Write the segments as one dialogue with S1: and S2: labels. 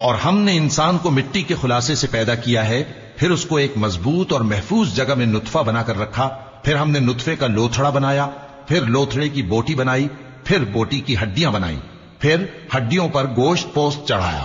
S1: اور ہم نے انسان کو مٹی کے خلاصے سے پیدا کیا ہے، پھر اس کو ایک مضبوط اور محفوظ جگہ میں نطفہ بنا کر رکھا، پھر ہم نے نطفے کا لوتھڑا بنایا، پھر لوتھڑے کی بوٹی بنائی، پھر بوٹی کی ہڈیاں بنائی، پھر ہڈیوں پر گوشت پوست چڑھایا،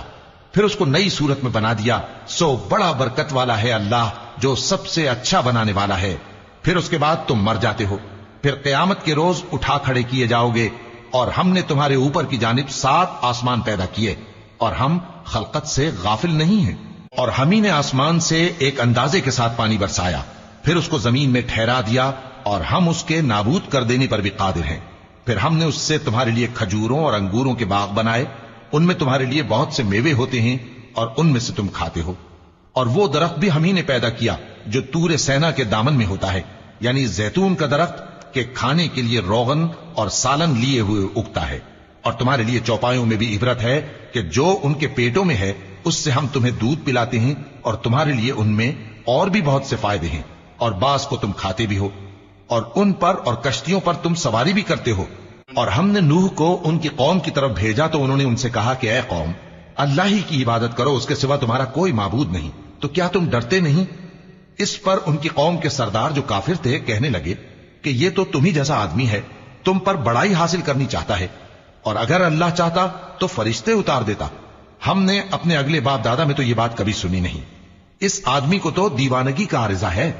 S1: پھر اس کو نئی صورت میں بنا دیا۔ سو بڑا برکت والا ہے اللہ جو سب سے اچھا بنانے والا ہے۔ پھر اس کے بعد تم مر جاتے ہو، پھر قیامت کے روز اٹھا کھڑے کیے جاؤ گے، اور ہم نے تمہارے اوپر کی جانب 7 آسمان پیدا کیے، اور ہم خلقت سے غافل نہیں ہیں۔ اور ہم ہی نے آسمان سے ایک اندازے کے ساتھ پانی برسایا، پھر اس کو زمین میں ٹھہرا دیا، اور ہم اس کے نابود کر دینے پر بھی قادر ہیں۔ پھر ہم نے اس سے تمہارے لیے کھجوروں اور انگوروں کے باغ بنائے، ان میں تمہارے لیے بہت سے میوے ہوتے ہیں، اور ان میں سے تم کھاتے ہو۔ اور وہ درخت بھی ہم ہی نے پیدا کیا جو طور سینا کے دامن میں ہوتا ہے، یعنی زیتون کا درخت کہ کھانے کے لیے روغن اور سالن لیے ہوئے اگتا ہے۔ اور تمہارے لیے چوپایوں میں بھی عبرت ہے کہ جو ان کے پیٹوں میں ہے اس سے ہم تمہیں دودھ پلاتے ہیں، اور تمہارے لیے ان میں اور بھی بہت سے فائدے ہیں، اور بعض کو تم کھاتے بھی ہو، اور ان پر اور کشتیوں پر تم سواری بھی کرتے ہو۔ اور ہم نے نوح کو ان کی قوم کی طرف بھیجا تو انہوں نے ان سے کہا کہ اے قوم، اللہ ہی کی عبادت کرو، اس کے سوا تمہارا کوئی معبود نہیں، تو کیا تم ڈرتے نہیں؟ اس پر ان کی قوم کے سردار جو کافر تھے کہنے لگے کہ یہ تو تمہیں جیسا آدمی ہے، تم پر بڑائی حاصل کرنی چاہتا ہے، اور اگر اللہ چاہتا تو فرشتے اتار دیتا۔ ہم نے اپنے اگلے باپ دادا میں تو یہ بات کبھی سنی نہیں، اس آدمی کو تو دیوانگی کا عارضہ ہے،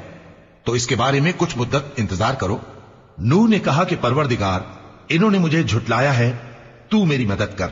S1: تو اس کے بارے میں کچھ مدت انتظار کرو۔ نوح نے کہا کہ پروردگار، انہوں نے مجھے جھٹلایا ہے، تو میری مدد کر۔